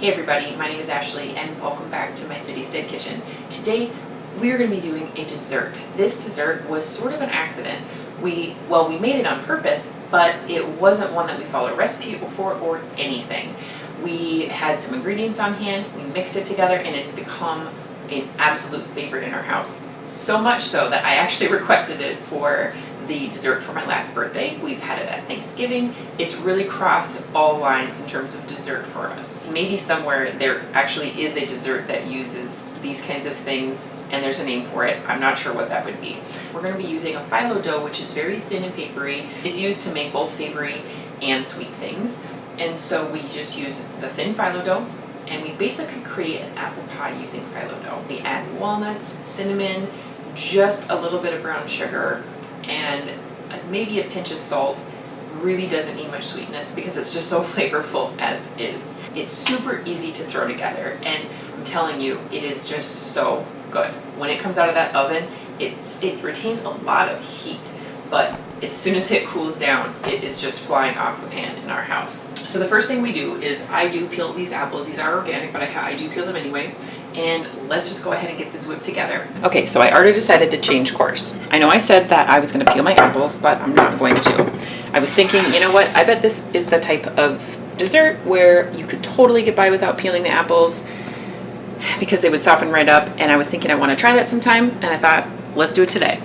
Hey everybody, my name is Ashley and welcome back to my city-state kitchen. Today we're going to be doing a dessert. This dessert was sort of an accident. We made it on purpose, but it wasn't one that we followed a recipe for or anything. We had some ingredients on hand, we mixed it together, and it had become an absolute favorite in our house. So much so that I actually requested it for the dessert for my last birthday. We've had it at Thanksgiving. It's really crossed all lines in terms of dessert for us. Maybe somewhere there actually is a dessert that uses these kinds of things and there's a name for it. I'm not sure what that would be. We're going to be using a phyllo dough, which is very thin and papery. It's used to make both savory and sweet things. And so we just use the thin phyllo dough and we basically create an apple pie using phyllo dough. We add walnuts, cinnamon, just a little bit of brown sugar, and maybe a pinch of salt. Really doesn't need much sweetness because it's just so flavorful as is. It's super easy to throw together, and I'm telling you, it is just so good. When it comes out of that oven, it retains a lot of heat, but as soon as it cools down, it is just flying off the pan in our house. So the first thing we do is I do peel these apples. These are organic, but I do peel them anyway. And let's just go ahead and get this whipped together. Okay, so I already decided to change course. I know I said that I was gonna peel my apples, but I'm not going to. I was thinking, you know what? I bet this is the type of dessert where you could totally get by without peeling the apples because they would soften right up. And I was thinking I wanna try that sometime, and I thought, let's do it today.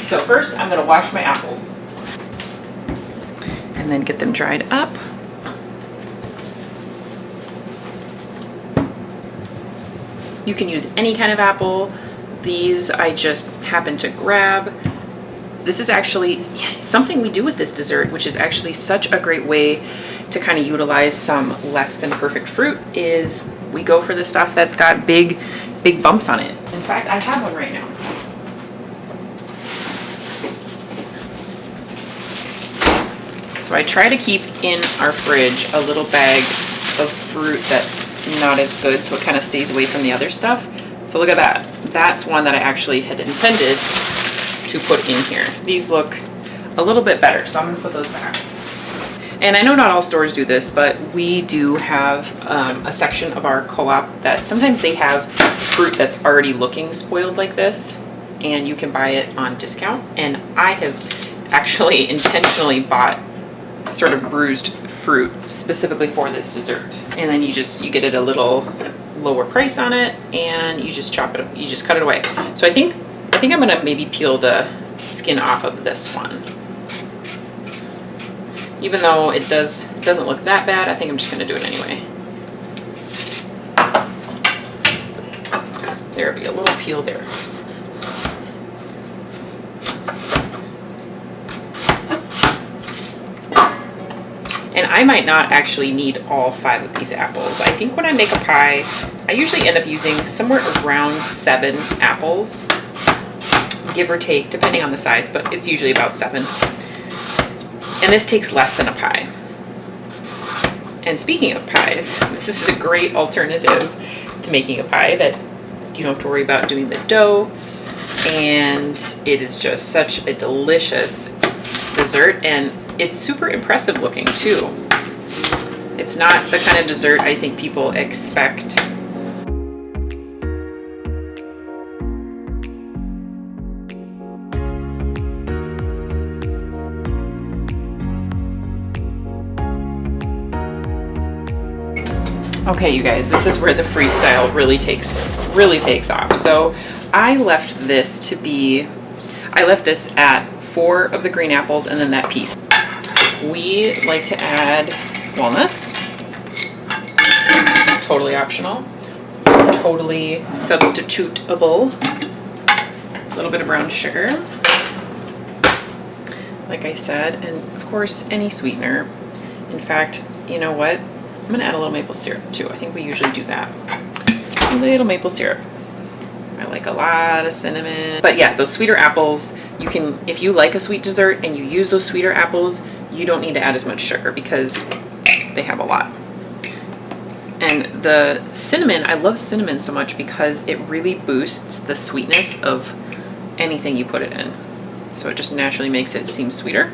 So first, I'm gonna wash my apples and then get them dried up. You can use any kind of apple. These I just happened to grab. This is actually something we do with this dessert, which is actually such a great way to kind of utilize some less than perfect fruit, is we go for the stuff that's got big bumps on it. In fact, I have one right now. So I try to keep in our fridge a little bag of fruit that's not as good, so it kind of stays away from the other stuff. So look at that. That's one that I actually had intended to put in here. These look a little bit better, so I'm gonna put those back. And I know not all stores do this, but we do have a section of our co-op that sometimes they have fruit that's already looking spoiled like this, and you can buy it on discount. And I have actually intentionally bought sort of bruised fruit specifically for this dessert, and then you get it a little lower price on it, and you just chop it, you just cut it away. So I think I'm gonna maybe peel the skin off of this one, even though it doesn't look that bad. I think I'm just gonna do it anyway. There'll be a little peel there. And I might not actually need all 5 of these apples. I think when I make a pie, I usually end up using somewhere around 7 apples, give or take, depending on the size, but it's usually about 7. And this takes less than a pie. And speaking of pies, this is a great alternative to making a pie that you don't have to worry about doing the dough. And it is just such a delicious dessert, and it's super impressive looking too. It's not the kind of dessert I think people expect. Okay, you guys, this is where the freestyle really takes off. So I left this at 4 of the green apples and then that piece. We like to add walnuts, totally optional, totally substitutable, a little bit of brown sugar, like I said, and of course any sweetener. In fact, you know what? I'm gonna add a little maple syrup too. I think we usually do that. A little maple syrup. I like a lot of cinnamon. But yeah, those sweeter apples, you can, if you like a sweet dessert and you use those sweeter apples, you don't need to add as much sugar because they have a lot. And the cinnamon, I love cinnamon so much because it really boosts the sweetness of anything you put it in. So it just naturally makes it seem sweeter.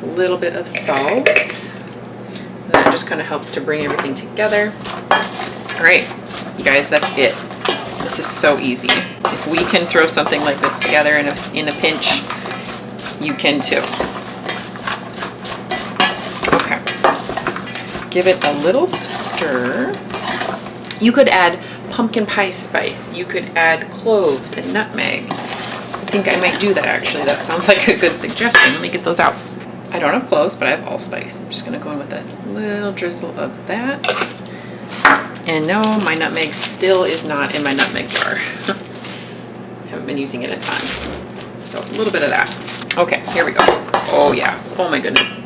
A little bit of salt. And that just kind of helps to bring everything together. All right, you guys, that's it. This is so easy. If we can throw something like this together in a pinch, you can too. Okay. Give it a little stir. You could add pumpkin pie spice. You could add cloves and nutmeg. I think I might do that actually. That sounds like a good suggestion. Let me get those out. I don't have cloves, but I have allspice. I'm just gonna go in with a little drizzle of that. And no, my nutmeg still is not in my nutmeg jar. Haven't been using it a ton. So a little bit of that. Okay, here we go. Oh yeah, oh my goodness.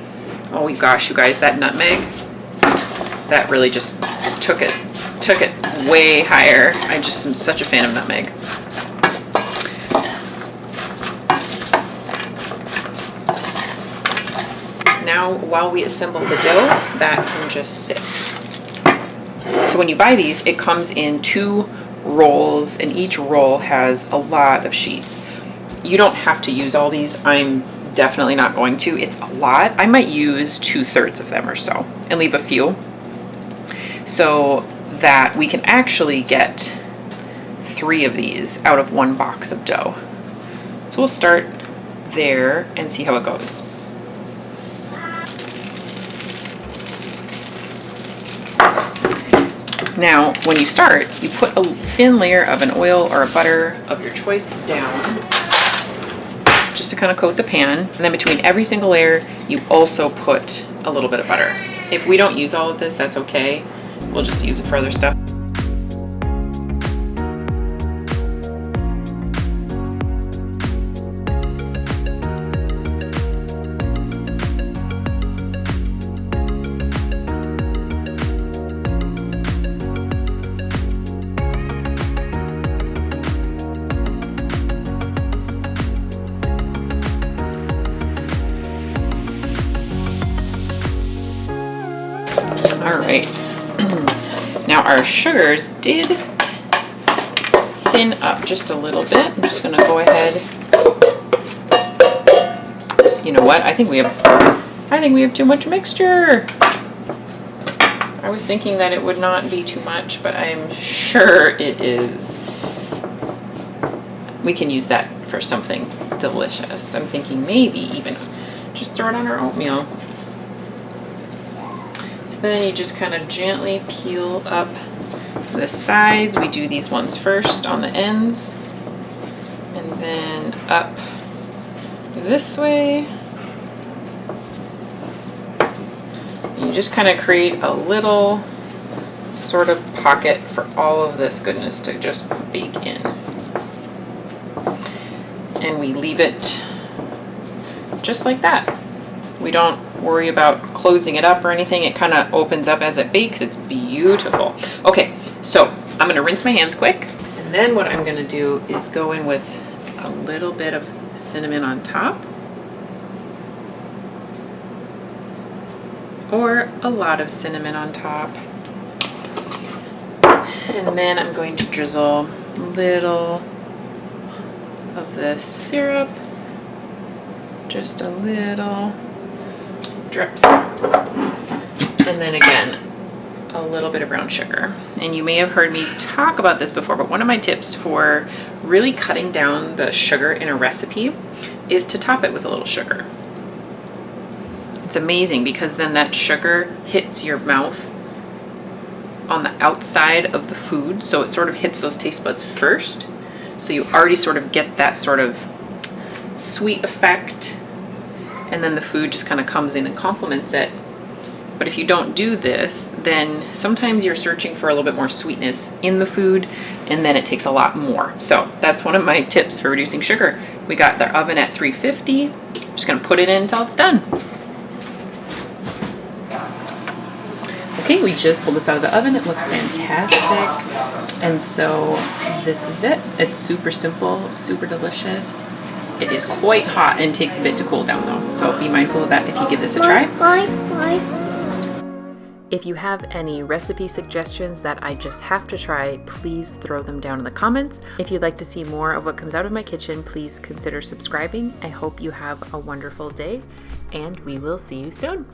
Oh gosh, you guys, that nutmeg, that really just took it way higher. I just am such a fan of nutmeg. Now, while we assemble the dough, that can just sit. So when you buy these, it comes in 2 rolls, and each roll has a lot of sheets. You don't have to use all these. I'm definitely not going to. It's a lot. I might use 2/3 of them or so and leave a few so that we can actually get 3 of these out of 1 box of dough. So we'll start there and see how it goes. Now, when you start, you put a thin layer of an oil or a butter of your choice down, just to kind of coat the pan. And then between every single layer, you also put a little bit of butter. If we don't use all of this, that's okay. We'll just use it for other stuff. All right, now our sugars did thin up just a little bit. I'm just gonna go ahead. You know what? I think we have too much mixture. I was thinking that it would not be too much, but I'm sure it is. We can use that for something delicious. I'm thinking maybe even just throw it on our oatmeal. So then you just kind of gently peel up the sides. We do these ones first on the ends, and then up this way. And you just kind of create a little sort of pocket for all of this goodness to just bake in. And we leave it just like that. We don't worry about closing it up or anything. It kind of opens up as it bakes. It's beautiful. Okay, so I'm gonna rinse my hands quick. And then what I'm gonna do is go in with a little bit of cinnamon on top. Or a lot of cinnamon on top. And then I'm going to drizzle a little of the syrup. Just a little. Drips. And then again, a little bit of brown sugar. And you may have heard me talk about this before, but one of my tips for really cutting down the sugar in a recipe is to top it with a little sugar. It's amazing because then that sugar hits your mouth on the outside of the food, so it sort of hits those taste buds first. So you already sort of get that sort of sweet effect, and then the food just kind of comes in and complements it. But if you don't do this, then sometimes you're searching for a little bit more sweetness in the food, and then it takes a lot more. So that's one of my tips for reducing sugar. We got the oven at 350. Just gonna put it in until it's done. Okay, we just pulled this out of the oven. It looks fantastic. And so this is it. It's super simple, super delicious. It is quite hot and takes a bit to cool down though, so be mindful of that if you give this a try. If you have any recipe suggestions that I just have to try, please throw them down in the comments. If you'd like to see more of what comes out of my kitchen, please consider subscribing. I hope you have a wonderful day, and we will see you soon.